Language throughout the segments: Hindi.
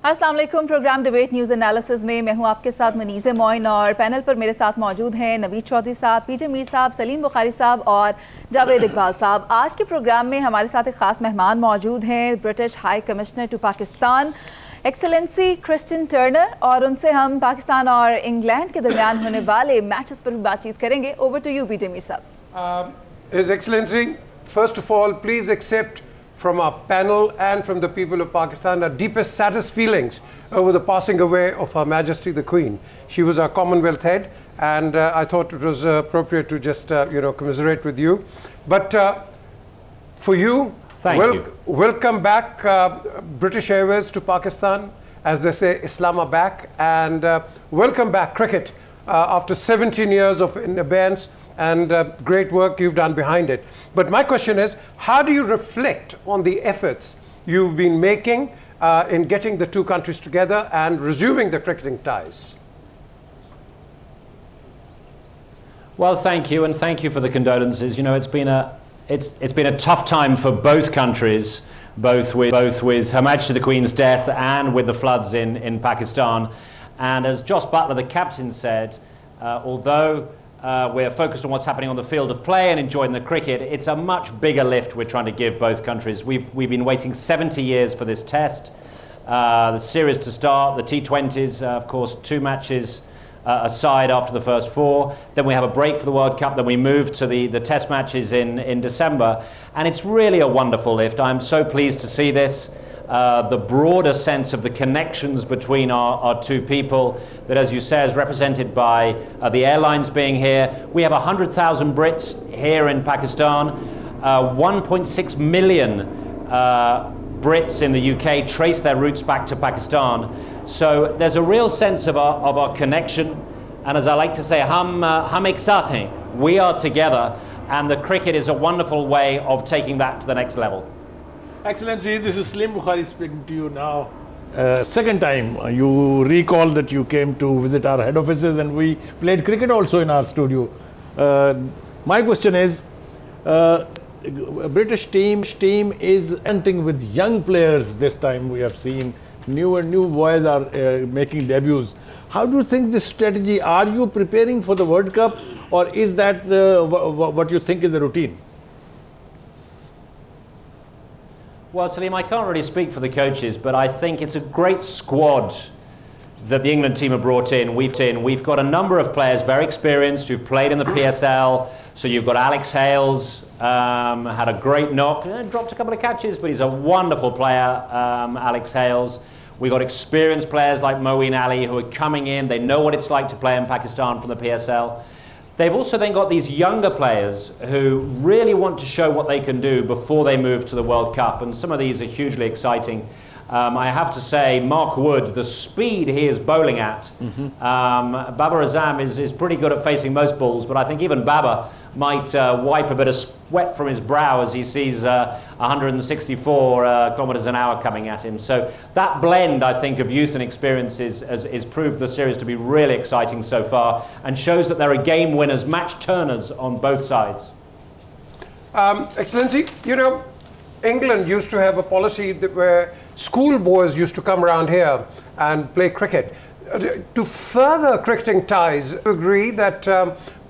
अस्सलाम वालेकुम। प्रोग्राम डिबेट न्यूज़ एनालिसिस में मैं हूं आपके साथ मनीज़ मोइन और पैनल पर मेरे साथ मौजूद हैं नवीद चौधरी साहब, पीजे मीर साहब, सलीम बुखारी साहब और जावेद इकबाल साहब। आज के प्रोग्राम में हमारे साथ एक ख़ास मेहमान मौजूद हैं, British high commissioner to Pakistan excellency Christine Turner, और उनसे हम पाकिस्तान और इंग्लैंड के दरमियान होने वाले मैचेस पर भी बातचीत करेंगे। ओवर टू यू पीजे मीर साहब। His Excellency, first of all, please accept from our panel and from the people of Pakistan our deepest saddest feelings over the passing away of Her Majesty the Queen. She was our Commonwealth head, and I thought it was appropriate to just commiserate with you. But for you, welcome back British Airways to Pakistan, as they say, Islamabad, and welcome back cricket after 17 years of abeyance and great work you've done behind it. But my question is, how do you reflect on the efforts you've been making in getting the two countries together and resuming the cricketing ties? Well, thank you, and thank you for the condolences. You know, it's been a tough time for both countries, both with Her Majesty the Queen's death and with the floods in Pakistan. And as Joss Butler, the captain, said, although we're focused on what's happening on the field of play and enjoying the cricket, it's a much bigger lift we're trying to give both countries. We've been waiting 70 years for this test, the series to start, the T20s, of course, 2 matches aside after the first 4. Then we have a break for the World Cup, then we move to the test matches in December. And it's really a wonderful lift. I'm so pleased to see this. The broader sense of the connections between our two people that, as you say, is represented by the airlines being here. We have 100,000 Brits here in Pakistan, 1.6 million Brits in the UK trace their roots back to Pakistan. So there's a real sense of our connection, and as I like to say, hum ek saath hain, we are together, and the cricket is a wonderful way of taking that to the next level. Excellency, this is Salim Bokhari speaking to you now. Second time, you recall that you came to visit our head offices and we played cricket also in our studio. My question is, British team is entering with young players this time. We have seen new boys are making debuts. How do you think this strategy? Are you preparing for the World Cup, or is that what you think is the routine? Well, Salim, I can't really speak for the coaches, but I think it's a great squad that the England team have brought in. We've got a number of players very experienced who've played in the PSL. So you've got Alex Hales, had a great knock, dropped a couple of catches, but he's a wonderful player, Alex Hales. We've got experienced players like Moeen Ali who are coming in. They know what it's like to play in Pakistan from the PSL. They've also then got these younger players who really want to show what they can do before they move to the World Cup, and some of these are hugely exciting. I have to say, Mark Wood, the speed he is bowling at, Babar Azam is pretty good at facing most balls, but I think even Babar might wipe a bit of sweat from his brow as he sees 164 kilometers an hour coming at him. So that blend, I think, of youth and experience is proved the series to be really exciting so far, and shows that there are game winners, match turners on both sides. Excellency, you know, England used to have a policy where schoolboys used to come around here and play cricket. To further cricketing ties, I agree that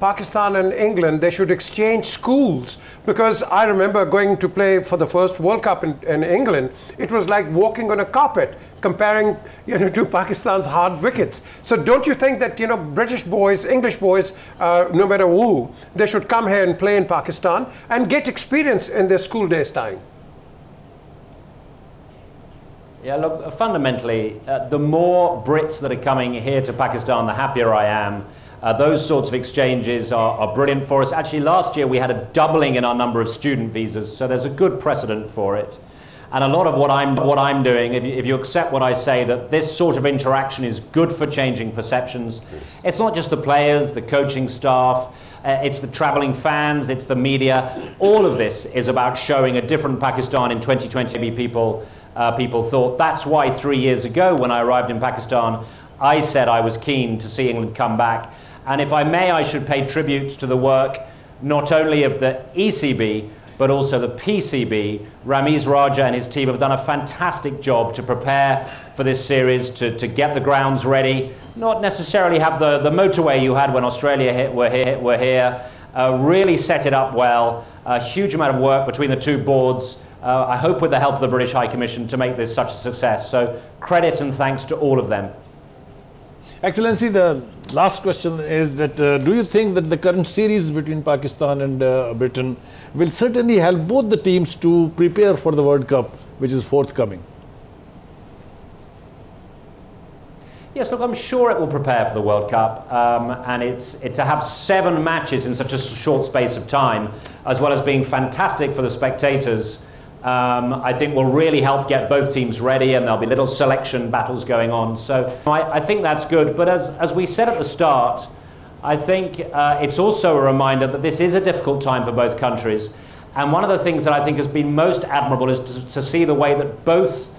Pakistan and England, they should exchange schools, because I remember going to play for the first World Cup in England. It was like walking on a carpet, comparing to Pakistan's hard wickets. So don't you think that British boys, English boys, no matter who, they should come here and play in Pakistan and get experience in their school days time? Yeah, look, fundamentally, the more Brits that are coming here to Pakistan, the happier I am. Those sorts of exchanges are brilliant for us. Actually, last year we had a doubling in our number of student visas, so there's a good precedent for it. And a lot of what I'm doing, if you accept what I say, that this sort of interaction is good for changing perceptions. It's not just the players, the coaching staff, it's the traveling fans, it's the media. All of this is about showing a different Pakistan in 2020. People thought. That's why 3 years ago, when I arrived in Pakistan, I said I was keen to see England come back. And if I may, I should pay tribute to the work not only of the ECB, but also the PCB. Ramiz Raja and his team have done a fantastic job to prepare for this series, to get the grounds ready, not necessarily have the motorway you had when Australia were here, really set it up well, a huge amount of work between the two boards, I hope with the help of the British High Commission to make this such a success. So credit and thanks to all of them. Excellency, the last question is that do you think that the current series between Pakistan and Britain will certainly help both the teams to prepare for the World Cup, which is forthcoming? Yes, look, I'm sure it will prepare for the World Cup, and it's to have 7 matches in such a short space of time, as well as being fantastic for the spectators, I think will really help get both teams ready, and there'll be little selection battles going on. So I think that's good. But as we said at the start, I think it's also a reminder that this is a difficult time for both countries. And one of the things that I think has been most admirable is to see the way that both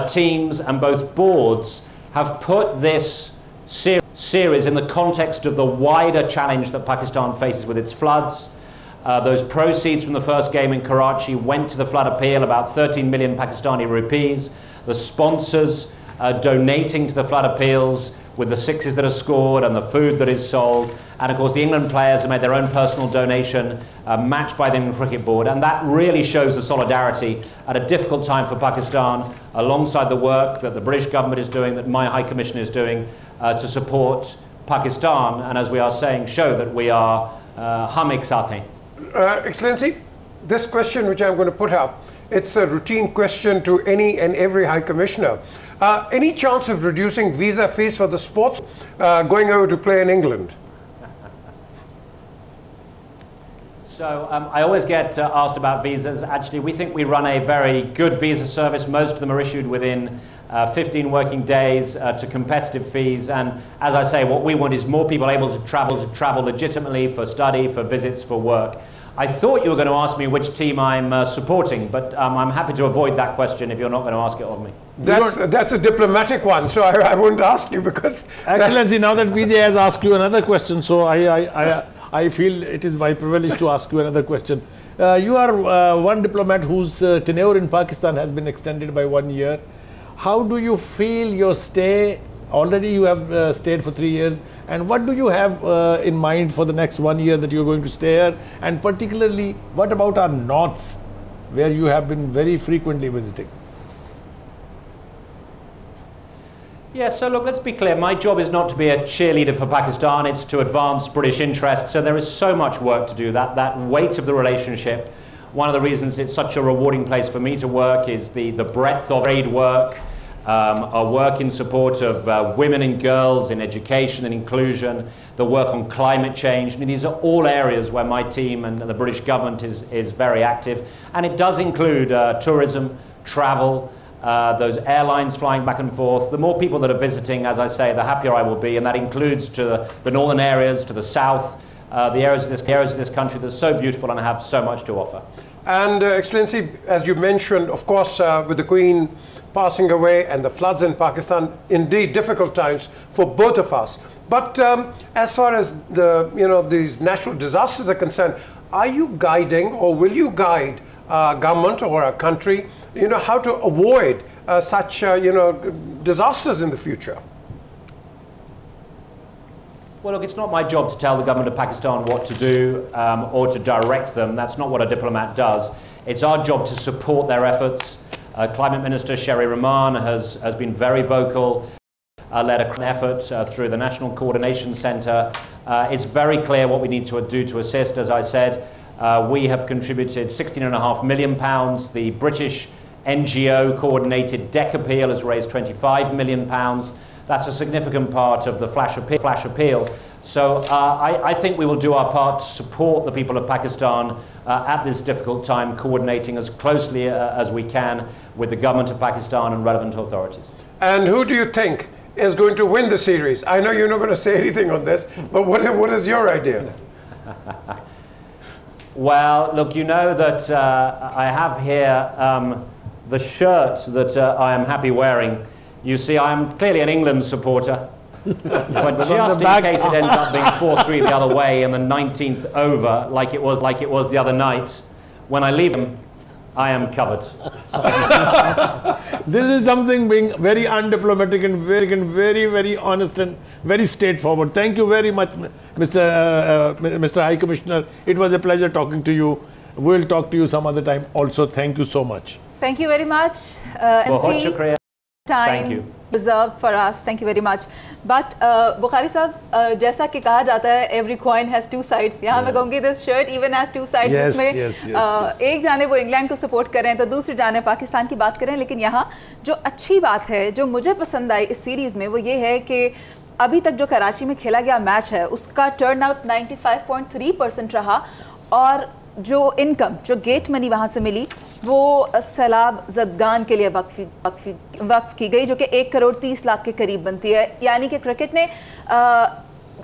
teams and both boards have put this series in the context of the wider challenge that Pakistan faces with its floods. Those proceeds from the first game in Karachi went to the flood appeal, about 13 million Pakistani rupees. The sponsors donating to the flood appeals with the sixes that are scored and the food that is sold. And of course the England players have made their own personal donation, matched by the England Cricket Board. And that really shows the solidarity at a difficult time for Pakistan, alongside the work that the British government is doing, that my High Commission is doing to support Pakistan. And as we are saying, show that we are hum ek saath hain. Excellency, this question which I'm going to put up, it's a routine question to any and every High Commissioner. Any chance of reducing visa fees for the sports going over to play in England? So I always get asked about visas. Actually, we think we run a very good visa service. Most of them are issued within 15 working days to competitive fees. And as I say, what we want is more people able to travel legitimately for study, for visits, for work. I thought you were going to ask me which team I'm supporting, but I'm happy to avoid that question if you're not going to ask it of me. That's a diplomatic one, so I won't ask you because... Excellency, now that BJ has asked you another question, so I feel it is my privilege to ask you another question. You are one diplomat whose tenure in Pakistan has been extended by 1 year. How do you feel your stay? Already you have stayed for 3 years. And what do you have in mind for the next 1 year that you're going to stay here? And particularly, what about our north, where you have been very frequently visiting? Yeah, so look, let's be clear. My job is not to be a cheerleader for Pakistan. It's to advance British interests. So there is so much work to do. That weight of the relationship. One of the reasons it's such a rewarding place for me to work is the breadth of trade work, our work in support of women and girls in education and inclusion, the work on climate change. I mean, these are all areas where my team and the British government is very active. And it does include tourism, travel, those airlines flying back and forth. The more people that are visiting, as I say, the happier I will be. And that includes to the northern areas, to the south, the areas of this country that are so beautiful and have so much to offer. And Excellency, as you mentioned, of course, with the Queen passing away and the floods in Pakistan, indeed difficult times for both of us. But as far as these natural disasters are concerned, are you guiding or will you guide government or a country, how to avoid such disasters in the future? Well, look, it's not my job to tell the government of Pakistan what to do or to direct them. That's not what a diplomat does. It's our job to support their efforts. Climate Minister Sherry Rahman has been very vocal, led an effort through the National Coordination Centre. It's very clear what we need to do to assist. As I said, we have contributed £16.5 million. The British NGO coordinated deck appeal has raised £25 million. That's a significant part of the flash appeal. So I think we will do our part to support the people of Pakistan at this difficult time, coordinating as closely as we can with the government of Pakistan and relevant authorities. And who do you think is going to win the series? I know you're not going to say anything on this, but what is your idea? Well, look, you know that I have here the shirt that I am happy wearing. You see, I'm clearly an England supporter, but just in case it ends up being 4-3 the other way in the 19th over, like it was the other night, when I leave them, I am covered. This is something being very undiplomatic and very, very honest and very straightforward. Thank you very much, Mr. High Commissioner. It was a pleasure talking to you. We'll talk to you some other time also. Thank you so much. Thank you very much. बहुत शुक्रिया. Thank you. Reserved for us. Thank you very much. But Bokhari साहब, जैसा कि कहा जाता है, every coin has two sides. यहाँ मैं कहूँगी this shirt even has two sides. Yes, जिसमें yes. एक जाने वो इंग्लैंड को सपोर्ट कर रहे हैं तो दूसरी जाने पाकिस्तान की बात करें. लेकिन यहाँ जो अच्छी बात है, जो मुझे पसंद आई इस सीरीज़ में, वो ये है कि अभी तक जो कराची में खेला गया मैच है उसका टर्न आउट 95.3% रहा और जो इनकम, जो गेट मनी वहाँ से मिली वो सैलाब ज़दगान के लिए वक्फ की गई, जो कि 1 करोड़ 30 लाख के करीब बनती है. यानी कि क्रिकेट ने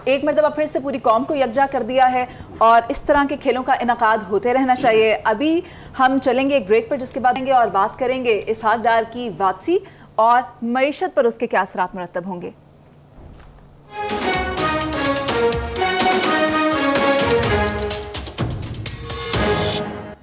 एक मरतबा फिर से पूरी कौम को यकजा कर दिया है और इस तरह के खेलों का इनकाद होते रहना चाहिए. अभी हम चलेंगे एक ब्रेक पर, जिसके बाद आएंगे और बात करेंगे इसहाक डार की वापसी और मईशत पर उसके क्या असरात मुरतब होंगे.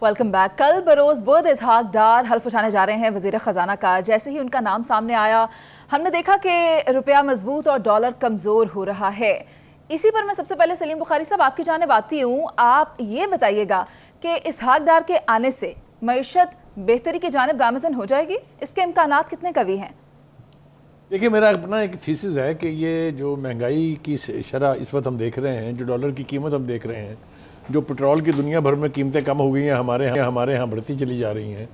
Welcome back. कल बरोज़ बुध इसहाक डार हल्फ उठाने जा रहे हैं वज़ीर ख़जाना का. जैसे ही उनका नाम सामने आया हमने देखा कि रुपया मजबूत और डॉलर कमज़ोर हो रहा है. इसी पर मैं सबसे पहले सलीम बुखारी साहब आपकी जानिब आती हूँ. आप ये बताइएगा कि इसहाक डार के आने से मईशत बेहतरी की जानिब गामज़न हो जाएगी, इसके इम्कानात कितने कवी हैं? देखिए, मेरा अपना एक थीसिस है कि ये जो महंगाई की शरह इस वक्त हम देख रहे हैं, जो डॉलर की कीमत हम देख रहे हैं, जो पेट्रोल की दुनिया भर में कीमतें कम हो गई हैं, हमारे यहाँ बढ़ती चली जा रही हैं,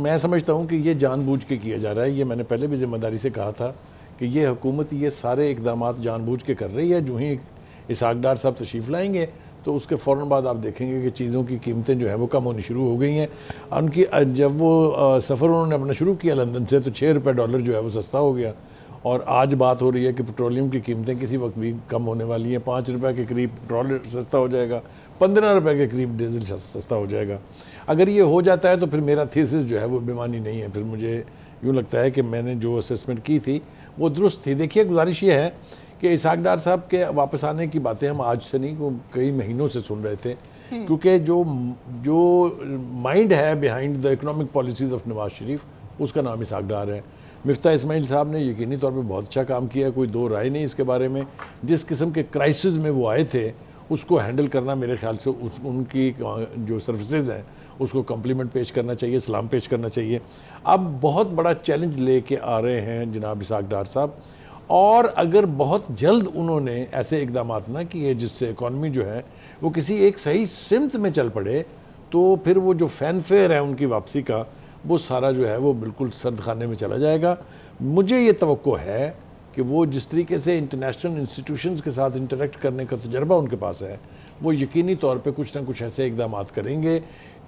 मैं समझता हूँ कि ये जानबूझ के किया जा रहा है. ये मैंने पहले भी ज़िम्मेदारी से कहा था कि ये हुकूमत ये सारे इक़दाम जानबूझ के कर रही है. जो ही इसहाक डार साहब तशरीफ़ लाएंगे तो उसके फ़ौरन बाद आप देखेंगे कि चीज़ों की कीमतें जो है वो कम होनी शुरू हो गई हैं. उनकी जब वो सफ़र उन्होंने अपना शुरू किया लंदन से तो $6 जो है वो सस्ता हो गया और आज बात हो रही है कि पेट्रोलियम की कीमतें किसी वक्त भी कम होने वाली हैं. $5 के करीब पेट्रोल सस्ता हो जाएगा, $15 के करीब डीजल सस्ता हो जाएगा. अगर ये हो जाता है तो फिर मेरा थीसिस जो है वो बेमानी नहीं है. फिर मुझे यूँ लगता है कि मैंने जो असेसमेंट की थी वो दुरुस्त थी. देखिए, गुजारिश ये है कि इसहाक डार साहब के वापस आने की बातें हम आज से नहीं, वो कई महीनों से सुन रहे थे, क्योंकि जो माइंड है behind the economic policies of Nawaz Sharif, उसका नाम इसहाक डार है. मिफ्ता इस्माइल साहब ने यकीनी तौर पे बहुत अच्छा काम किया, कोई दो राय नहीं इसके बारे में. जिस किस्म के क्राइसिस में वो आए थे उसको हैंडल करना मेरे ख्याल से उनकी जो सर्विसेज हैं उसको कम्प्लीमेंट पेश करना चाहिए, सलाम पेश करना चाहिए. अब बहुत बड़ा चैलेंज लेके आ रहे हैं जनाब इसहाक डार साहब, और अगर बहुत जल्द उन्होंने ऐसे इकदाम ना किए जिससे इकॉनमी जो है वो किसी एक सही सिमत में चल पड़े, तो फिर वो जो फैनफेयर है उनकी वापसी का, वो सारा जो है वो बिल्कुल सर्द खाने में चला जाएगा. मुझे ये तवक्को है कि वो जिस तरीके से इंटरनेशनल इंस्टीट्यूशंस के साथ इंटरेक्ट करने का तजर्बा उनके पास है, वो यकीनी तौर पे कुछ ना कुछ ऐसे इकदाम करेंगे.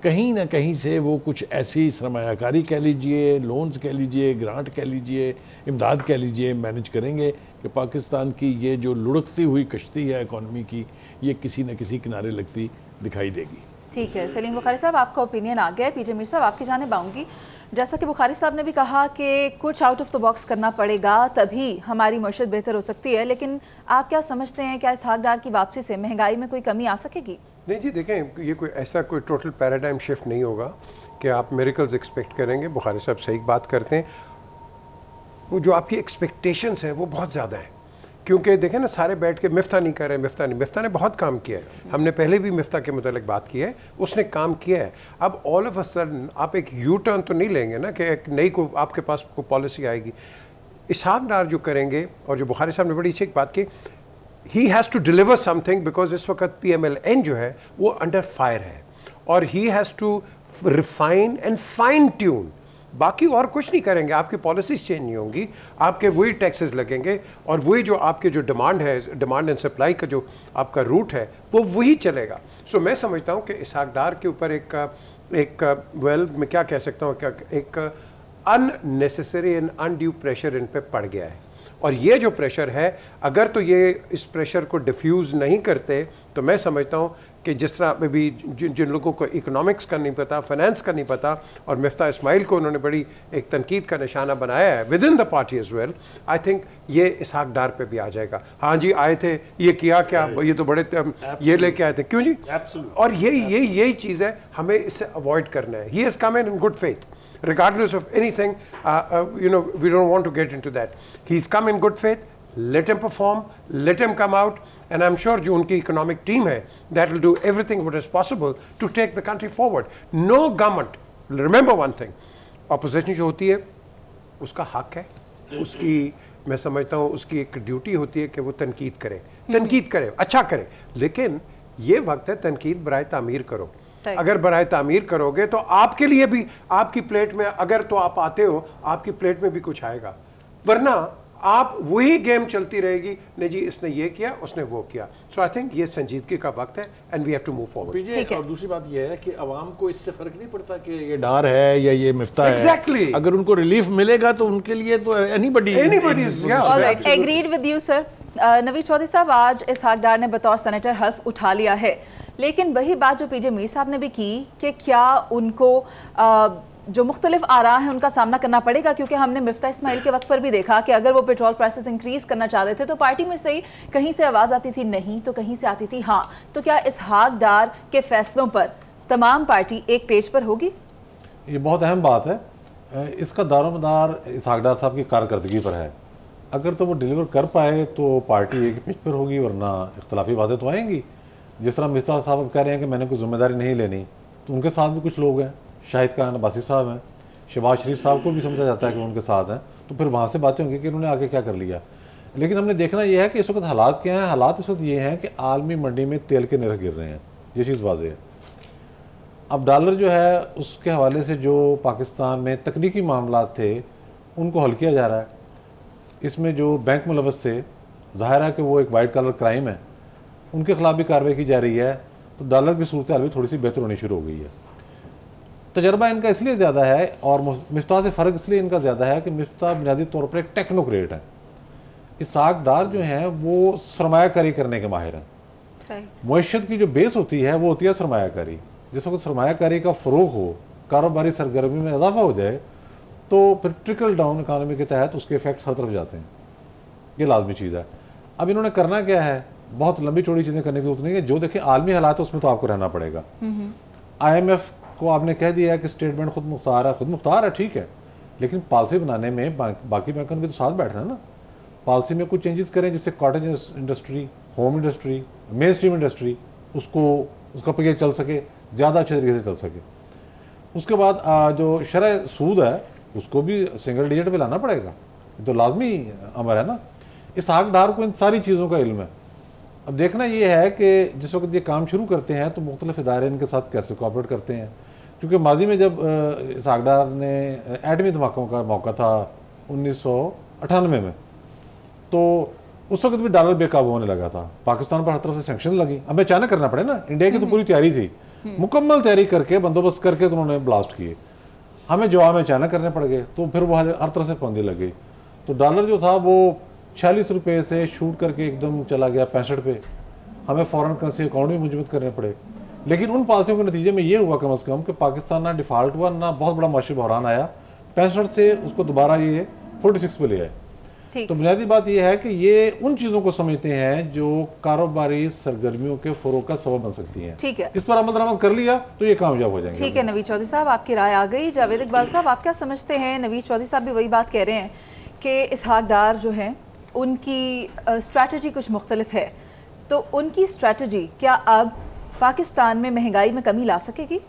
कहीं ना कहीं से वो कुछ ऐसी सरमायाकारी कह लीजिए, लोन्स कह लीजिए, ग्रांट कह लीजिए, इमदाद कह लीजिए, मैनेज करेंगे कि पाकिस्तान की ये जो लुढ़कती हुई कश्ती है इकॉनमी की, ये किसी न किसी किनारे लगती दिखाई देगी. ठीक है सलीम बुखारी साहब, आपका ओपिनियन आ गया. पीजे मीर साहब, आपकी जानिब आऊँगी. जैसा कि बुखारी साहब ने भी कहा कि कुछ आउट ऑफ द बॉक्स करना पड़ेगा तभी हमारी मईशत बेहतर हो सकती है, लेकिन आप क्या समझते हैं, क्या इसहाक डार की वापसी से महंगाई में कोई कमी आ सकेगी? नहीं जी, देखें, ये कोई ऐसा कोई टोटल पैराडाइम शिफ्ट नहीं होगा कि आप मिरेकल्स एक्सपेक्ट करेंगे. बुखारी साहब सही बात करते हैं. वो जो आपकी एक्सपेक्टेशंस हैं वो बहुत ज़्यादा हैं, क्योंकि देखें ना, सारे बैठ के मिफ्ता नहीं कर रहे. मिफ्ता ने बहुत काम किया है. हमने पहले भी मिफ्ता के मुतालिक बात की है, उसने काम किया है. अब ऑल ऑफ अ सडन आप एक यू टर्न तो नहीं लेंगे ना कि एक नई को आपके पास कोई पॉलिसी आएगी. इसहाक डार जो करेंगे, और जो बुखारी साहब ने बड़ी अच्छी एक बात की, he has to deliver something, because इस वक्त PMLN जो है वो अंडर फायर है और he has to refine and fine tune. बाकी और कुछ नहीं करेंगे, आपकी पॉलिसीज़ चेंज नहीं होंगी, आपके वही टैक्सेस लगेंगे और वही जो आपके जो डिमांड है, डिमांड एंड सप्लाई का जो आपका रूट है वो वही चलेगा. सो मैं समझता हूँ कि इसहाक डार के ऊपर एक मैं क्या कह सकता हूँ, एक unnecessary and undue pressure in पे पड़ गया है. और ये जो प्रेशर है, अगर तो ये इस प्रेशर को डिफ्यूज़ नहीं करते तो मैं समझता हूँ कि जिस तरह में भी जिन लोगों को इकोनॉमिक्स का नहीं पता, फाइनेंस का नहीं पता, और मिफ्ता इस्माइल को उन्होंने बड़ी एक तनकीद का निशाना बनाया है within the party as well, I think ये इसहाक डार पे भी आ जाएगा। हाँ जी आए थे, ये किया क्या, ये तो बड़े ये लेके आए थे, क्यों जी? और यही चीज़ है, हमें इससे अवॉइड करना है। He has come in good faith regardless of anything, we don't want to get into that. He's come in good faith. Let him perform, let him come out, and I'm sure जो उनकी economic team है, that will do everything what is possible to take the country forward. No government, remember one thing, opposition जो होती है उसका हक है, उसकी मैं समझता हूँ उसकी एक ड्यूटी होती है कि वो तनकीद करे, अच्छा करे, लेकिन ये वक्त है तनकीद बराए तामीर करो। अगर बराए तामीर करोगे तो आपके लिए भी, आपकी प्लेट में अगर तो आप आते हो, आपकी प्लेट में भी कुछ आएगा, वरना आप वही गेम चलती रहेगी, नहीं जी इसने ये किया, उसने वो किया। सो आई थिंक ये संजीदगी का वक्त है and we have to move forward. और दूसरी बात ये है कि अवाम को इससे फर्क नहीं पड़ता कि ये डार है या ये मिफ्ता है। Exactly. अगर उनको रिलीफ मिलेगा तो उनके लिए तो anybody alright, agreed with you sir. Naveed Chaudhry sahab, आज इसहाक डार ने बतौर सेनेटर हल्फ उठा लिया है, लेकिन वही बात जो पीजे मीर साहब ने भी की कि क्या उनको जो मुख्तलिफ आरा हैं उनका सामना करना पड़ेगा, क्योंकि हमने मिफ्ता इस्माइल के वक्त पर भी देखा कि अगर वो पेट्रोल प्राइसेस इंक्रीज़ करना चाह रहे थे तो पार्टी में से ही कहीं से आवाज़ आती थी नहीं, तो कहीं से आती थी हाँ। तो क्या इसहाक डार के फैसलों पर तमाम पार्टी एक पेज पर होगी? ये बहुत अहम बात है। इसका दारोमदार इसहाक डार साहब की कारकर्दगी पर है। अगर तो वो डिलीवर कर पाए तो पार्टी एक पेज पर होगी, वरना इख्तलाफी बातें तो आएंगी। जिस तरह मिफ्ता साहब कह रहे हैं कि मैंने कोई जिम्मेदारी नहीं लेनी, तो उनके साथ भी कुछ लोग हैं, शाहिद खान अब्बासी साहब हैं, शहबाज शरीफ साहब को भी समझा जाता है कि उनके साथ हैं, तो फिर वहाँ से बातें होंगी कि उन्होंने आगे क्या कर लिया। लेकिन हमने देखना यह है कि इस वक्त हालात क्या हैं। हालात इस वक्त ये हैं कि आलमी मंडी में तेल के निर्ख गिर रहे हैं, ये चीज़ वाज़ेह है। अब डॉलर जो है उसके हवाले से जो पाकिस्तान में तकनीकी मामला थे उनको हल किया जा रहा है। इसमें जो बैंक मुलव्वस थे, ज़ाहिर है कि वो एक वाइट कलर क्राइम है, उनके खिलाफ भी कार्रवाई की जा रही है, तो डॉलर की सूरत हाल भी थोड़ी सी बेहतर होनी शुरू हो गई है। तजर्बा इनका इसलिए ज़्यादा है और मिफ्ता से फ़र्क इसलिए इनका ज़्यादा है कि मिफ्ता बुनियादी तौर पर एक टेक्नोक्रेट है। इसहाक डार जो हैं वो सरमायाकारी करने के माहिर हैं। मुआशरत की जो बेस होती है वो होती है सरमायाकारी। जिस वक्त सरमायाकारी का फ़रोग हो, कारोबारी सरगर्मी में इजाफा हो जाए, तो फिर ट्रिकल डाउन इकानमी के तहत उसके इफेक्ट्स हर तरफ जाते हैं। ये लाजमी चीज़ है। अब इन्होंने करना क्या है, बहुत लंबी चौड़ी चीज़ें करने की जरूरत नहीं है। जो देखिए आलमी हालात है उसमें तो आपको रहना पड़ेगा। IMF को आपने कह दिया है कि स्टेटमेंट खुद मुख्तार है, ठीक है, लेकिन पॉलिसी बनाने में बाकी बैंकों ने भी तो साथ बैठना है ना। पॉलिसी में कुछ चेंजेस करें जिससे cottage industry, home industry, main stream industry उसका पहिया चल सके, ज़्यादा अच्छे तरीके से चल सके। उसके बाद जो शरह सूद है उसको भी सिंगल डिजिट पे लाना पड़ेगा, ये तो लाजमी अमर है ना। इसहाक डार को इन सारी चीज़ों का इल्म है। अब देखना ये है कि जिस वक्त ये काम शुरू करते हैं तो मुख्तलिफ इदारे इनके साथ कैसे कोऑपरेट करते हैं, क्योंकि माजी में जब इसहाक डार ने एटमी धमाकों का मौका था 1998 में, तो उस वक्त भी डॉलर बेकाबू होने लगा था, पाकिस्तान पर हर तरफ से सैंक्शन लगी। हमें अचानक करना पड़े ना, इंडिया की तो पूरी तैयारी थी, मुकम्मल तैयारी करके बंदोबस्त करके तो उन्होंने ब्लास्ट किए। हमें जवाब में अचानक करने पड़ गए, तो फिर वो हर तरह से पाबंदी लग गई। तो डॉलर जो था वो 46 रुपये से शूट करके एकदम चला गया 65 पे। हमें फॉरेन करेंसी अकाउंट भी मजबूत करने पड़े। लेकिन उन पॉलिसियों के नतीजे में ये हुआ कम अज़ कम कि पाकिस्तान ना डिफ़ॉल्ट हुआ, ना बहुत बड़ा माशी बहरान आया। 65 से उसको दोबारा ये 46 पे ले आए। तो बुनियादी बात यह है कि ये उन चीज़ों को समझते हैं जो कारोबारी सरगर्मियों के फ़रोग़ का सबब बन सकती हैं। ठीक है, इस पर अमल दरामद कर लिया तो ये कामयाब हो जाएंगे। ठीक है नवीद चौधरी साहब, आपकी राय आ गई। जावेद इकबाल साहब, आप क्या समझते हैं? नवीद चौधरी साहब भी वही बात कह रहे हैं कि इसहाक डार जो है उनकी स्ट्रैटेजी कुछ मुख्तलिफ है, तो उनकी स्ट्रैटेजी क्या अब पाकिस्तान में महंगाई में कमी ला सकेगी?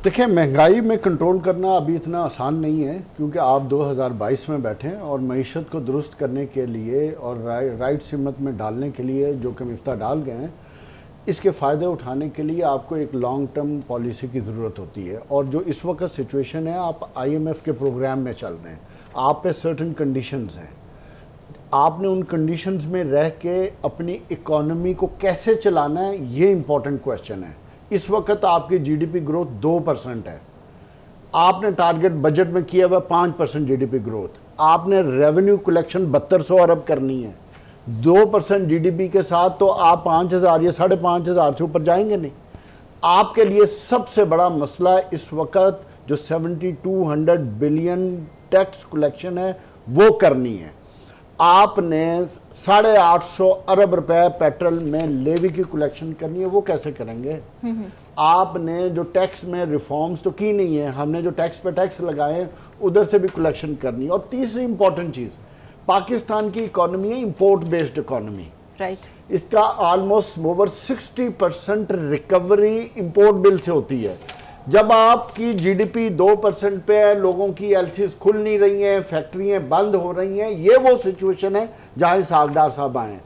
देखिए, महंगाई में कंट्रोल करना अभी इतना आसान नहीं है, क्योंकि आप 2022 में बैठे हैं और मईशत को दुरुस्त करने के लिए और राइट सिमत में डालने के लिए जो कि मिफ्ता डाल गए हैं, इसके फ़ायदे उठाने के लिए आपको एक लॉन्ग टर्म पॉलिसी की ज़रूरत होती है। और जो इस वक्त सिचुएशन है, आप IMF के प्रोग्राम में चल रहे हैं, आप पे सर्टन कंडीशंस हैं, आपने उन कंडीशंस में रह के अपनी इकोनॉमी को कैसे चलाना है, ये इंपॉर्टेंट क्वेश्चन है। इस वक्त आपकी GDP ग्रोथ 2% है, आपने टारगेट बजट में किया हुआ 5% GDP ग्रोथ, आपने रेवेन्यू कलेक्शन 7200 अरब करनी है, 2% GDP के साथ तो आप 5,000 या 5,500 से ऊपर जाएंगे नहीं। आपके लिए सबसे बड़ा मसला इस वक्त जो 7200 बिलियन टैक्स कलेक्शन है वो करनी है। आपने 850 अरब रुपए पेट्रोल में लेवी की कलेक्शन करनी है, वो कैसे करेंगे? आपने जो टैक्स में रिफॉर्म्स तो की नहीं है, हमने जो टैक्स पे टैक्स लगाए उधर से भी कलेक्शन करनी है। और तीसरी इंपॉर्टेंट चीज़, पाकिस्तान की इकोनॉमी है इंपोर्ट बेस्ड इकोनॉमी, राइट। इसका almost over 60% recovery import bill से होती है। जब आपकी जीडीपी 2% पे है, लोगों की एलसीज खुल नहीं रही हैं, फैक्ट्रियां बंद हो रही हैं, ये वो सिचुएशन है जहां इसहाक डार साहब आए।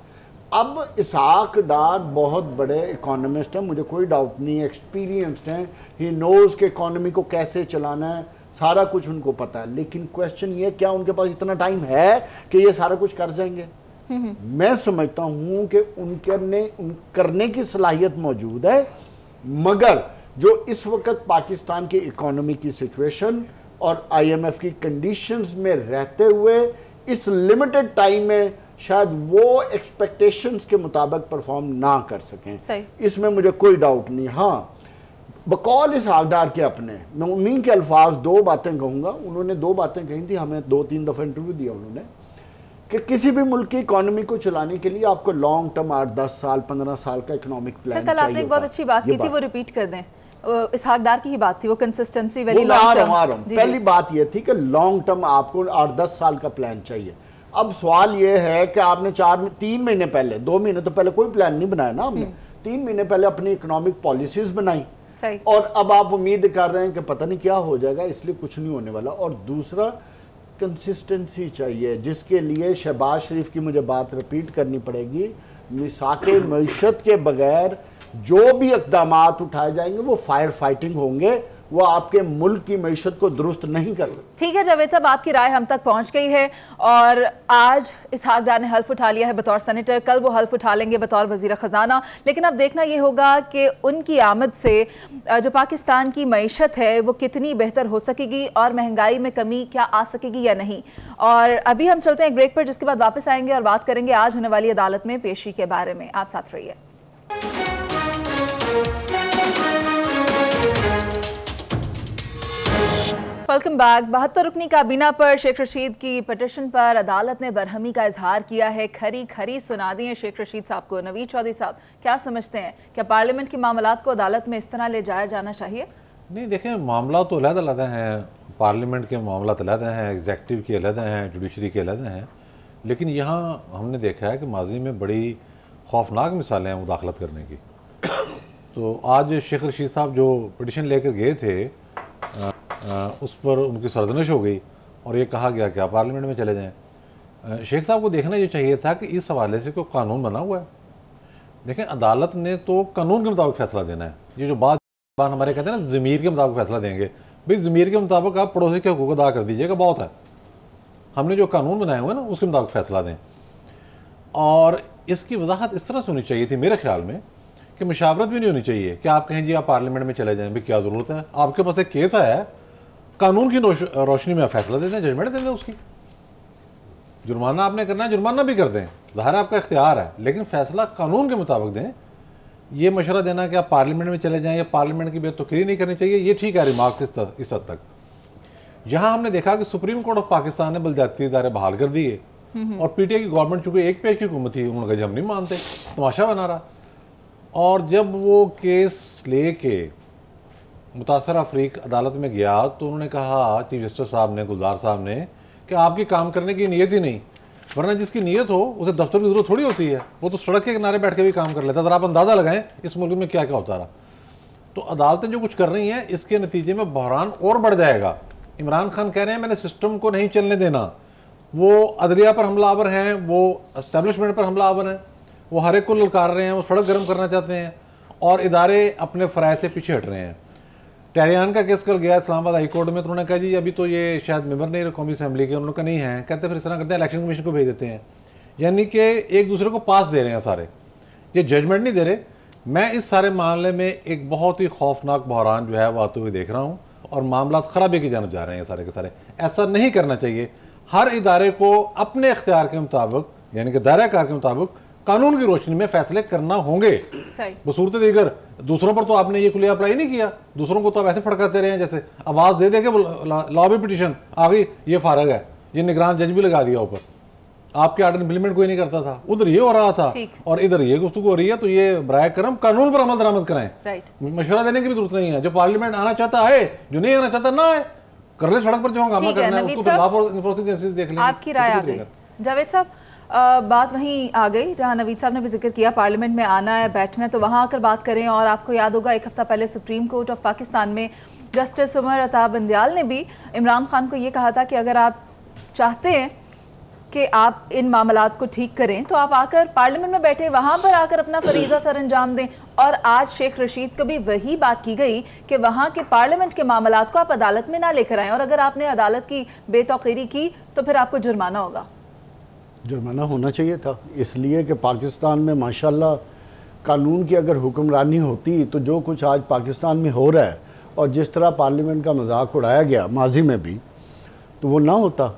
अब इसहाक डार बहुत बड़े इकोनॉमिस्ट हैं, मुझे कोई डाउट नहीं, एक्सपीरियंस्ड हैं, ही नोज के इकोनॉमी को कैसे चलाना है, सारा कुछ उनको पता है। लेकिन क्वेश्चन ये, क्या उनके पास इतना टाइम है कि ये सारा कुछ कर जाएंगे? मैं समझता हूं कि उन करने की सलाहियत मौजूद है, मगर जो इस वक्त पाकिस्तान की इकोनॉमी की सिचुएशन और आईएमएफ की कंडीशंस में रहते हुए इस लिमिटेड टाइम में शायद वो एक्सपेक्टेशंस के मुताबिक परफॉर्म ना कर सकें, इसमें मुझे कोई डाउट नहीं। हाँ, बकौल इस आगदार के अपने, मैं उन्हीं के अल्फाज दो बातें कहूँगा। उन्होंने दो बातें कही थी, हमें 2-3 दफ़ा इंटरव्यू दिया उन्होंने, कि किसी भी मुल्क की इकोनॉमी को चलाने के लिए आपको लॉन्ग टर्म 8-10 साल 15 साल का इकोनॉमिक प्लान चाहिए। कल आपने एक बहुत अच्छी बात की थी, वो रिपीट कर दें। इसहाक डार की ही बात थी, वो कंसिस्टेंसी वाली लॉन्ग टर्म। पहली बात ये थी कि लॉन्ग टर्म आपको 8-10 साल का प्लान चाहिए। अब सवाल ये है कि आपने 3 महीने पहले, 2 महीने तो पहले कोई प्लान नहीं बनाया ना आपने, 3 महीने पहले अपनी इकोनॉमिक पॉलिसीज बनाई, और अब आप उम्मीद कर रहे हैं कि पता नहीं क्या हो जाएगा, इसलिए कुछ नहीं होने वाला। और दूसरा, कंसिस्टेंसी चाहिए, जिसके लिए शहबाज शरीफ की मुझे बात रिपीट करनी पड़ेगी, मिसाके मईशत के बगैर जो भी इक़दामात उठाए जाएंगे वो फायर फाइटिंग होंगे, वो आपके मुल्क की मईशत को दुरुस्त नहीं कर सकते। ठीक है जावेद साहब, आपकी राय हम तक पहुंच गई है, और आज इसहाक डार ने हल्फ उठा लिया है बतौर सेनेटर, कल वो हल्फ उठा लेंगे बतौर वज़ीर ख़जाना। लेकिन अब देखना ये होगा कि उनकी आमद से जो पाकिस्तान की मईशत है वो कितनी बेहतर हो सकेगी और महंगाई में कमी क्या आ सकेगी या नहीं। और अभी हम चलते हैं एक ब्रेक पर, जिसके बाद वापस आएंगे और बात करेंगे आज होने वाली अदालत में पेशी के बारे में। आप साथ रहिए। Welcome back. 72 रुकनी काबीना पर शेख रशीद की पटिशन पर अदालत ने बरहमी का इजहार किया है। खरी खरी सुना दी है शेख रशीद साहब को। नवीद चौधरी साहब, क्या समझते हैं, क्या पार्लियामेंट के मामलात को अदालत में इस तरह ले जाया जाना चाहिए? नहीं, देखें, मामला तो अलग-अलग हैं, पार्लियामेंट के मामला अलग हैं, एग्जेक्टिव के अलग हैं, जुडिशरी के अलग हैं। लेकिन यहाँ हमने देखा है कि माजी में बड़ी खौफनाक मिसालें हैं मुदाखलत करने की। तो आज शेख रशीद साहब जो पटिशन लेकर गए थे, उस पर उनकी सरजनिश हो गई और ये कहा गया कि आप पार्लियामेंट में चले जाएं। शेख साहब को देखना ये चाहिए था कि इस हवाले से कोई कानून बना हुआ है। देखें, अदालत ने तो कानून के मुताबिक फैसला देना है। ये जो बात हमारे कहते हैं ना, ज़मीर के मुताबिक फैसला देंगे, भाई ज़मीर के मुताबिक आप पड़ोसी के हुकूक अदा कर दीजिएगा, बहुत है। हमने जो कानून बनाए हुए ना उसके मुताबिक फैसला दें। और इसकी वजाहत इस तरह से होनी चाहिए थी मेरे ख्याल में कि मुशावरत भी नहीं होनी चाहिए कि आप कहें जी आप पार्लियामेंट में चले जाएं, भाई क्या ज़रूरत है, आपके पास एक केस आया है, कानून की रोशनी में फैसला देते हैं, जजमेंट देते हैं, उसकी जुर्माना आपने करना है, जुर्माना भी कर दें, ज़ाहिर आपका इख्तियार है, लेकिन फैसला कानून के मुताबिक दें। ये मशवरा देना कि आप पार्लियामेंट में चले जाएं या पार्लियामेंट की बेतुकीरी नहीं करनी चाहिए, ये ठीक है रिमार्क्स इस हद तक। यहाँ हमने देखा कि सुप्रीम कोर्ट ऑफ पाकिस्तान ने बलदस्ती इदारे बहाल कर दिए और पीटीआई की गवर्नमेंट चूंकि एक पेज की हुकूमत थी, उन्होंने कहा हम नहीं मानते, तमाशा बना रहा। और जब वो केस ले के मुतासरा अफरीक अदालत में गया तो उन्होंने कहा, चीफ जस्टिस साहब ने, गुलजार साहब ने, कि आपकी काम करने की नीयत ही नहीं, वरना जिसकी नीयत हो उसे दफ्तर की जरूरत थोड़ी होती है, वो तो सड़क के किनारे बैठ के भी काम कर लेता है। ज़रा आप अंदाज़ा लगाएं इस मुल्क में क्या क्या होता रहा। तो अदालतें जो कुछ कर रही हैं इसके नतीजे में बहरान और बढ़ जाएगा। इमरान खान कह रहे हैं मैंने सिस्टम को नहीं चलने देना, वो अदलिया पर हमलावर हैं, वो एस्टेब्लिशमेंट पर हमलावर हैं, वो हर एक को ललकार रहे हैं, वो सड़क गर्म करना चाहते हैं और इदारे अपने फ़राइज़ से पीछे हट रहे हैं। टहरियान का केस कल गया इस्लामाबाद हाई कोर्ट में, तो उन्होंने कहा जी अभी तो ये शायद मेंबर नहीं कौमी असेंबली के, उन्होंने कहा नहीं है, कहते फिर इस तरह करते हैं इलेक्शन कमीशन को भेज देते हैं, यानी कि एक दूसरे को पास दे रहे हैं सारे, ये जजमेंट नहीं दे रहे। मैं इस सारे मामले में एक बहुत ही खौफनाक बहरान जो है वो आते हुए देख रहा हूँ और मामला खराबी की जानब जा रहे हैं सारे के सारे। ऐसा नहीं करना चाहिए, हर इदारे को अपने इख्तियार के मुताबिक यानी कि दायरा कार के मुताबिक कानून की रोशनी में फैसले करना होंगे। बसूरत दीगर दूसरों पर तो आपने ये खुले अप्लाई नहीं किया, दूसरों को तो आप ऐसे फड़काते रहे हैं जैसे आवाज दे दे के लॉबी पिटीशन आ गई, ये फारग है, ये निगरान जज भी लगा दिया ऊपर, आपके आर्डर इम्प्लीमेंट कोई नहीं करता था, उधर ये हो रहा था और इधर ये गुफ्तगू हो रही है। तो ये बराए करम कानून पर अमल दरामद कराएं, मशवरा देने की भी जरूरत नहीं है। जो पार्लियामेंट आना चाहता है, जो नहीं आना चाहता ना आए, कर ले सड़क पर जो हंगामा करना है उसको लॉ एनफोर्सिंग एजेंसीज देख लेंगे। आपकी राय आ गई जावेद साहब, बात वहीं आ गई जहां नवीद साहब ने भी जिक्र किया पार्लियामेंट में आना है, बैठना है, तो वहां आकर बात करें। और आपको याद होगा एक हफ्ता पहले सुप्रीम कोर्ट ऑफ पाकिस्तान में जस्टिस उमर अता बंदियाल ने भी इमरान खान को ये कहा था कि अगर आप चाहते हैं कि आप इन मामलात को ठीक करें तो आप आकर पार्लियामेंट में बैठे, वहाँ पर आकर अपना फरीज़ा सर अंजाम दें। और आज शेख रशीद को भी वही बात की गई कि वहाँ के पार्लियामेंट के मामलात को आप अदालत में ना लेकर आएँ, और अगर आपने अदालत की बेतौकीरी की तो फिर आपको जुर्माना होगा। जुर्माना होना चाहिए था, इसलिए कि पाकिस्तान में माशाल्लाह कानून की अगर हुक्मरानी होती तो जो कुछ आज पाकिस्तान में हो रहा है और जिस तरह पार्लियामेंट का मजाक उड़ाया गया माजी में भी, तो वो ना होता।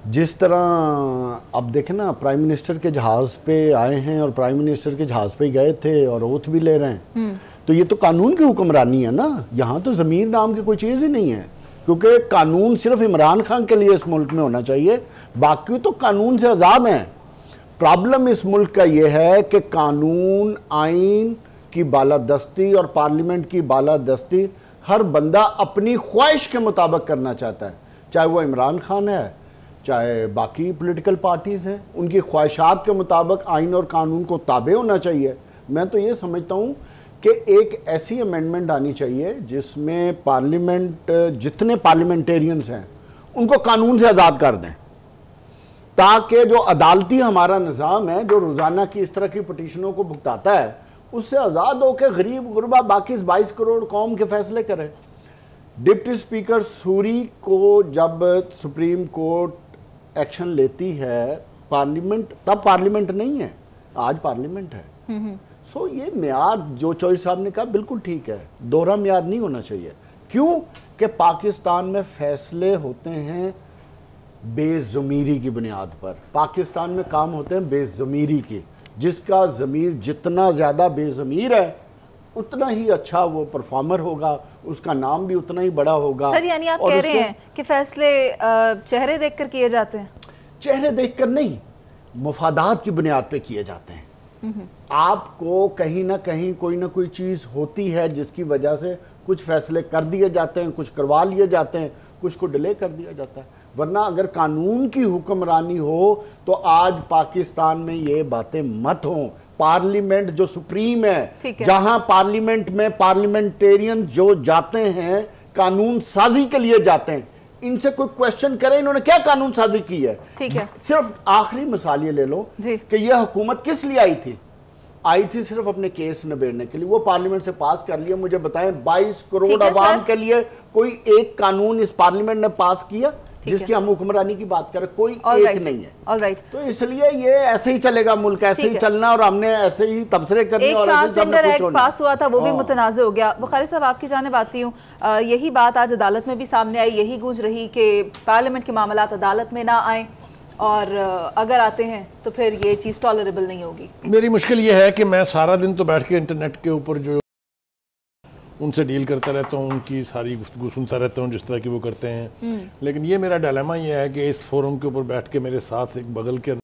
जिस तरह अब देखें ना, प्राइम मिनिस्टर के जहाज़ पे आए हैं और प्राइम मिनिस्टर के जहाज़ पे गए थे और ओथ भी ले रहे हैं, तो ये तो कानून की हुक्मरानी है ना। यहाँ तो ज़मीर नाम की कोई चीज़ ही नहीं है, क्योंकि कानून सिर्फ इमरान खान के लिए इस मुल्क में होना चाहिए, बाकी तो कानून से आज़ाद हैं। प्रॉब्लम इस मुल्क का ये है कि कानून, आइन की बालादस्ती और पार्लियामेंट की बालादस्ती हर बंदा अपनी ख्वाहिश के मुताबिक करना चाहता है, चाहे वो इमरान खान है, चाहे बाकी पॉलिटिकल पार्टीज़ हैं, उनकी ख्वाहिशात के मुताबिक आइन और कानून को ताबे होना चाहिए। मैं तो ये समझता हूँ कि एक ऐसी अमेंडमेंट आनी चाहिए जिसमें पार्लियामेंट, जितने पार्लियामेंटेरियंस हैं उनको कानून से आज़ाद कर दें, ताकि जो अदालती हमारा निज़ाम है जो रोज़ाना की इस तरह की पटिशनों को भुगताता है, उससे आज़ाद होकर गरीब गुरबा बाकी 22 करोड़ कौम के फैसले करे। डिप्टी स्पीकर सूरी को जब सुप्रीम कोर्ट एक्शन लेती है, पार्लियामेंट, तब पार्लियामेंट नहीं है, आज पार्लियामेंट है। सो ये म्यार जो चौधरी साहब ने कहा बिल्कुल ठीक है, दोहरा म्यार नहीं होना चाहिए। क्यों कि पाकिस्तान में फैसले होते हैं बेज़मीरी की बुनियाद पर, पाकिस्तान में काम होते हैं बेज़मीरी की। जिसका ज़मीर जितना ज़्यादा बेज़मीर है उतना ही अच्छा वो परफॉर्मर होगा, उसका नाम भी उतना ही बड़ा होगा। सर यानी आप कह रहे हैं कि फैसले चेहरे देखकर किए जाते हैं? चेहरे देखकर नहीं, मुफादात की बुनियाद पे किए जाते हैं। आपको कहीं ना कहीं कोई ना कोई चीज़ होती है जिसकी वजह से कुछ फैसले कर दिए जाते हैं, कुछ करवा लिए जाते हैं, कुछ को डिले कर दिया जाता है। वरना अगर कानून की हुक्मरानी हो तो आज पाकिस्तान में ये बातें मत हों। पार्लियामेंट जो सुप्रीम है, जहां पार्लियामेंट में पार्लियामेंटेरियन जो जाते हैं कानून साजी के लिए जाते हैं, इनसे कोई क्वेश्चन करे इन्होंने क्या कानून साजी की है। ठीक है, सिर्फ आखिरी मिसाल ये ले लो कि यह हुकूमत किस लिए आई थी सिर्फ अपने केस निबेड़ने के लिए। वो पार्लियामेंट से पास कर लिया। मुझे बताएं 22 करोड़ आवाम के लिए कोई एक कानून इस पार्लियामेंट ने पास किया जिसकी हम हुक्मरानी की बात करें? कोई एक नहीं है। ऑलराइट, तो इसलिए ये ऐसे ही चलेगा, मुल्क ऐसे ही चलना और हमने ऐसे ही तबसरे करने। एक ट्रांसजेंडर एक्ट पास हुआ था, वो भी मुतनाज़ हो गया। बुखारी साहब आपकी जानिब आती हूँ, यही बात आज अदालत में भी सामने आई, यही गूंज रही कि पार्लियामेंट के मामलात अदालत में ना आए और अगर आते हैं तो फिर ये चीज़ टॉलरेबल नहीं होगी। मेरी मुश्किल ये है कि मैं सारा दिन तो बैठ के इंटरनेट के ऊपर जो उनसे डील करता रहता हूँ, उनकी सारी गुफ्तगू सुनता रहता हूँ जिस तरह की वो करते हैं, लेकिन ये मेरा डायलेमा ये है कि इस फोरम के ऊपर बैठ के मेरे साथ एक बगल के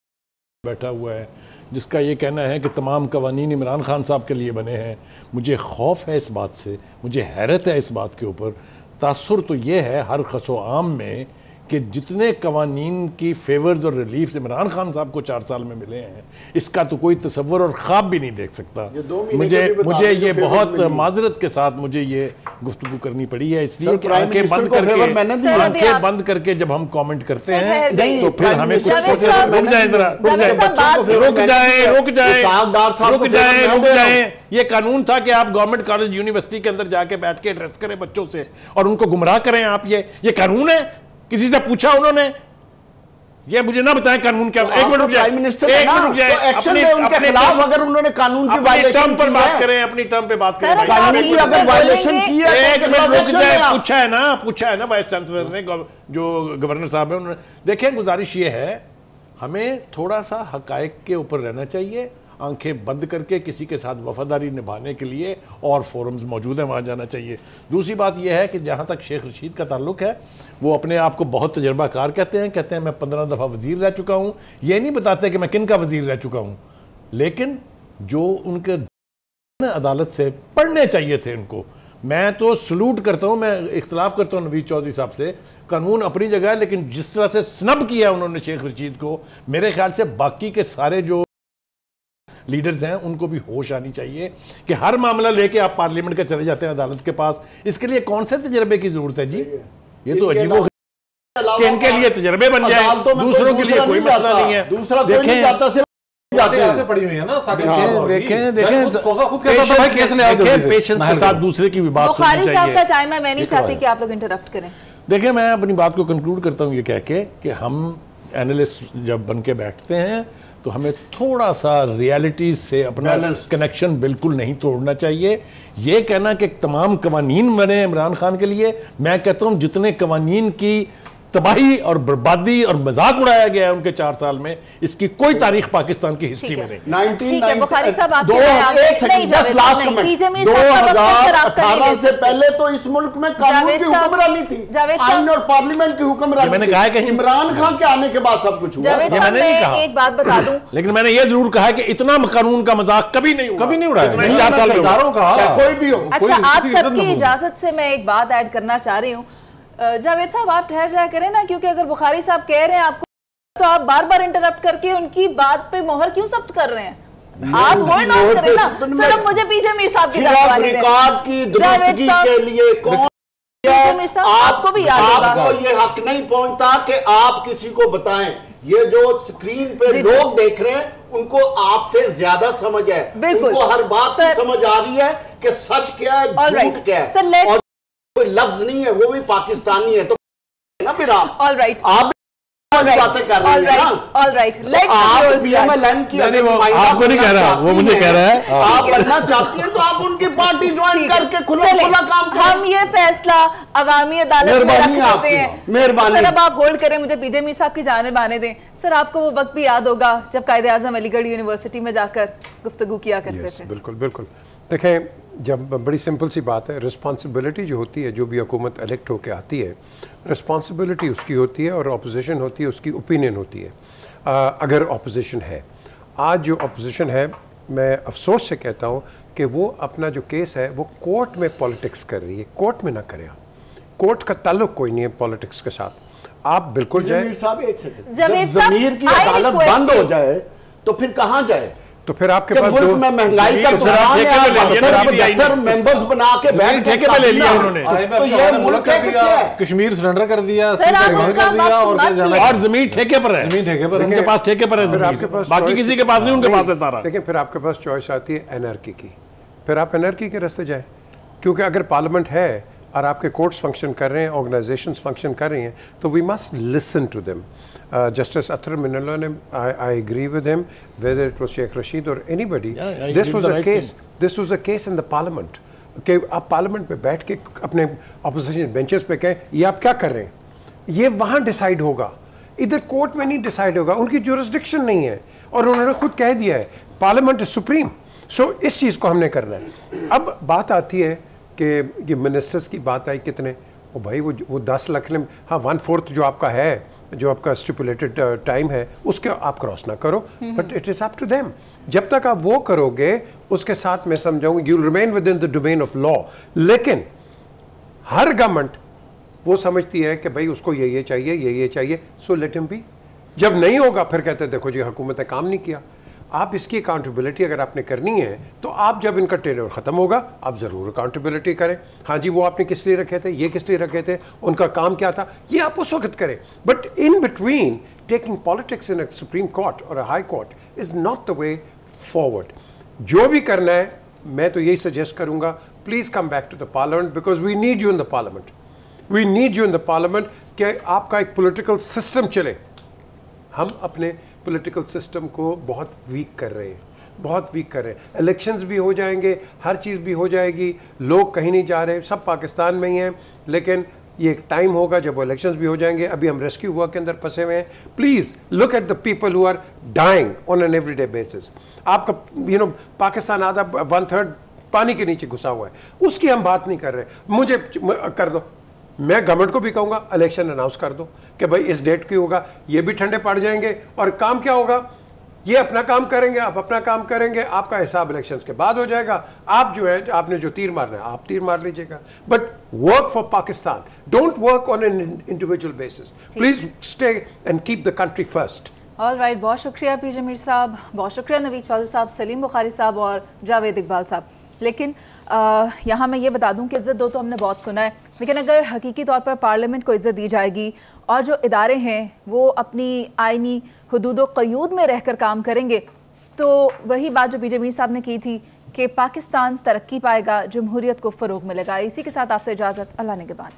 बैठा हुआ है जिसका ये कहना है कि तमाम कवानीन इमरान खान साहब के लिए बने हैं। मुझे खौफ है इस बात से, मुझे हैरत है इस बात के ऊपर। तासुर तो ये है हर खसो आम में कि जितने कवानीन की फेवर्स और रिलीफ इमरान खान साहब को 4 साल में मिले हैं, इसका तो कोई तस्वर और ख्वाब भी नहीं देख सकता। मुझे ये बहुत माजरत के साथ मुझे ये गुफ्तगू करनी पड़ी है, इसलिए कि आंखें बंद करके जब हम कमेंट करते हैं तो फिर हमें कुछ रुक जाए। ये कानून था कि आप गवर्नमेंट कॉलेज यूनिवर्सिटी के अंदर जाके बैठ के एड्रेस करें बच्चों से और उनको गुमराह करें आप। ये कानून है? किसी से पूछा उन्होंने? ये मुझे ना बताएं कानून क्या। एक मिनट रुक जाए, प्राइम मिनिस्टर उनके खिलाफ अगर उन्होंने कानून की वायलेशन पर बात करें, अपनी टर्म पे बात करें। अगर वायलेशन की है एक मिनट रुक जाए। पूछा है ना वाइस चांसलर ने, जो गवर्नर साहब है, उन्होंने। देखें, गुजारिश ये है हमें थोड़ा सा हकायक के ऊपर रहना चाहिए, आंखें बंद करके किसी के साथ वफादारी निभाने के लिए और फोरम्स मौजूद हैं, वहाँ जाना चाहिए। दूसरी बात यह है कि जहाँ तक शेख रशीद का ताल्लुक है, वो अपने आप को बहुत तजर्बाकार कहते हैं मैं 15 दफ़ा वज़ीर रह चुका हूँ। ये नहीं बताते कि मैं किन का वज़ीर रह चुका हूँ, लेकिन जो उनके अदालत से पढ़ने चाहिए थे उनको। मैं तो सलूट करता हूँ, मैं इख्तलाफ करता हूँ नवीद चौधरी साहब से, कानून अपनी जगह है, लेकिन जिस तरह से स्नब किया उन्होंने शेख रशीद को, मेरे ख्याल से बाकी के सारे जो लीडर्स हैं उनको भी होश आनी चाहिए कि हर मामला लेके आप पार्लियामेंट के चले जाते हैं अदालत के पास। इसके लिए कौन से तजर्बे की जरूरत है जी? ये तो अजीबो कि इनके लिए तजर्बे बन जाए, दूसरों के लिए कोई मसला नहीं है। दूसरा देखें पड़ी हुई है ना, पेशेंस के साथ दूसरे की भी बात सुननी चाहिए। बुखारी साहब का टाइम है, मैं नहीं चाहती कि आप लोग इंटरप्ट करें। देखिए, मैं अपनी बात को कंक्लूड करता हूँ ये कह के कि हम एनालिस्ट जब बन के बैठते हैं तो हमें थोड़ा सा रियलिटीज से अपना कनेक्शन बिल्कुल नहीं तोड़ना चाहिए। ये कहना कि तमाम कवानीन बने इमरान खान के लिए, मैं कहता हूँ जितने कवानीन की तबाही और बर्बादी और मजाक उड़ाया गया है उनके 4 साल में, इसकी कोई तारीख पाकिस्तान की हिस्ट्री में नहीं। ठीक है बुखारी साहब, आप 2018 से पहले तो इस मुल्क में कानून की हुक्मरानी थी, आईन और पार्लियामेंट की हुक्मरानी। मैंने कहा कि इमरान खान के आने के बाद सब कुछ हुआ। एक बात बता दूं, लेकिन मैंने ये जरूर कहा कि इतना कानून का मजाक कभी नहीं उड़ाया 4 साल का, कोई भी हो। अच्छा, आप सबकी इजाजत से मैं एक बात ऐड करना चाह रही हूँ। जावेद साहब, आप ठहर जाया करें ना, क्योंकि अगर बुखारी साहब कह रहे हैं आपको, तो आप बार बार इंटरप्ट करके उनकी बात पे मोहर क्यों सब्त कर रहे हैं? आप होल्ड ऑन करें ना। सिर्फ मुझे पीजे मीर साहब की रिकॉर्ड की दुरुस्तगी के लिए कौन आपको भी याद होगा, आपको ये हक नहीं पहुंचता कि आप किसी को बताएं। ये जो स्क्रीन पे लोग देख रहे हैं उनको आपसे ज्यादा समझ है, उनको हर बात की समझ आ रही है कि सच क्या है, झूठ क्या है, कोई लफ्ज नहीं है, वो भी पाकिस्तानी है। तो ना फिर आप ऑलराइट, आप बातें कर रहे हैं ना, ऑलराइट, लेट आपको नहीं कह रहा, वो मुझे कह रहा है। आप बनना चाहती हैं तो आप उनकी पार्टी ज्वाइन करके खुला काम करें। हम ये फैसला अवामी अदालत में रख देते हैं। मेहरबानी। सर, अब आप होल्ड करें, मुझे पीजे मीर साहब की जानिब आने दें। सर, आपको वो वक्त भी याद होगा जब कायदे आज़म अलीगढ़ यूनिवर्सिटी में जाकर गुफ्तगू किया करते थे। बिल्कुल बिल्कुल। देखें, जब बड़ी सिंपल सी बात है, रिस्पॉन्सिबिलिटी जो होती है, जो भी हुकूमत इलेक्ट होकर आती है, रिस्पॉन्सिबिलिटी उसकी होती है और अपोजिशन होती है, उसकी ओपिनियन होती है। अगर अपोजिशन है, आज जो अपोजिशन है, मैं अफसोस से कहता हूँ कि वो अपना जो केस है वो कोर्ट में पॉलिटिक्स कर रही है। कोर्ट में ना करें आप, कोर्ट का ताल्लुक कोई नहीं है पॉलिटिक्स के साथ। आप बिल्कुल जाए, ज़मीर की अदालत बंद हो जाए तो फिर कहाँ जाए? तो फिर आपके पास मुल्क में महंगाई का मेंबर्स बना के ठेके पे ले लिया उन्होंने, तो ये मुल्क है, कश्मीर सरेंडर कर दिया और जमीन ठेके पर है, जमीन ठेके पर, उनके पास ठेके पर है, आपके पास बाकी किसी के पास नहीं, उनके पास है सारा। लेकिन फिर आपके पास चॉइस आती है एनआरकी की, फिर आप एनआरकी के रास्ते जाए, क्योंकि अगर पार्लियामेंट है और आपके कोर्ट्स फंक्शन कर रहे हैं, ऑर्गेनाइजेशंस फंक्शन कर रही हैं, तो we must listen to them. Justice Athar Minallah ne, I agree with him, whether it was Sheikh Rasheed or anybody. This was a case. This was a case in the Parliament. कि आप पार्लियामेंट पे बैठ के अपने अपोजिशन बेंचेस पे कहें ये आप क्या कर रहे हैं, ये वहाँ डिसाइड होगा, इधर कोर्ट में नहीं डिसाइड होगा, उनकी जुरिस्डिक्शन नहीं है। और उन्होंने खुद कह दिया है पार्लियामेंट इज सुप्रीम। सो इस चीज़ को हमने करना है। अब बात आती है कि ये मिनिस्टर्स की बात आई कितने, ओ भाई वो 10 लाख ने, हाँ 1/4 जो आपका है, जो आपका स्टिपुलेटेड टाइम है, उसके आप क्रॉस ना करो, but it is up to them. जब तक आप वो करोगे उसके साथ मैं समझाऊंगा you will remain within the domain of law. लेकिन हर गवर्नमेंट वो समझती है कि भाई उसको ये चाहिए, ये चाहिए, सो लेट हिम बी। जब नहीं होगा फिर कहते हैं देखो जी हुकूमत ने काम नहीं किया। आप इसकी अकाउंटेबिलिटी अगर आपने करनी है तो आप जब इनका टेन्योर ख़त्म होगा आप ज़रूर अकाउंटेबिलिटी करें। हाँ जी, वो आपने किस लिए रखे थे, ये किस लिए रखे थे, उनका काम क्या था, ये आप उस वक्त करें। But in between taking politics in a supreme court और a high court is not the way forward. जो भी करना है मैं तो यही सजेस्ट करूँगा, please come back to the parliament because we need you in the parliament, we need you in the parliament कि आपका एक पोलिटिकल सिस्टम चले। हम अपने पॉलिटिकल सिस्टम को बहुत वीक कर रहे हैं, बहुत वीक कर रहे हैं। इलेक्शंस भी हो जाएंगे, हर चीज़ भी हो जाएगी, लोग कहीं नहीं जा रहे, सब पाकिस्तान में ही हैं, लेकिन ये एक टाइम होगा जब वो इलेक्शंस भी हो जाएंगे। अभी हम रेस्क्यू वर्क के अंदर फंसे हुए हैं। Please look at the people who are dying on an everyday basis. आपका पाकिस्तान आधा 1/3 पानी के नीचे घुसा हुआ है, उसकी हम बात नहीं कर रहे। मुझे कर दो, मैं गवर्नमेंट को भी कहूँगा इलेक्शन अनाउंस कर दो कि भाई इस डेट की होगा, ये भी ठंडे पड़ जाएंगे। और काम क्या होगा, ये अपना काम करेंगे, आप अपना काम करेंगे, आपका हिसाब इलेक्शंस के बाद हो जाएगा। आप जो है, आपने जो तीर मारना है आप तीर मार लीजिएगा, but work for Pakistan, don't work on an individual basis. Please stay and keep the country first. All right, बहुत शुक्रिया पीजे मीर साहब, बहुत शुक्रिया नवीद चौधरी साहब, सलीम बुखारी साहब और जावेद इकबाल साहब। लेकिन यहाँ मैं ये बता दूं कि इज़्ज़त दो तो हमने बहुत सुना है, लेकिन अगर हकीकी तौर पर पार्लियामेंट को इज़्ज़त दी जाएगी और जो इदारे हैं वो अपनी आइनी हुदूद व क़यूद में रहकर काम करेंगे, तो वही बात जो पीजे मीर साहब ने की थी कि पाकिस्तान तरक्की पाएगा, जमहूरियत को फ़रोग़ मिलेगा। इसी के साथ आपसे इजाज़त, अल्लाह निगहबान।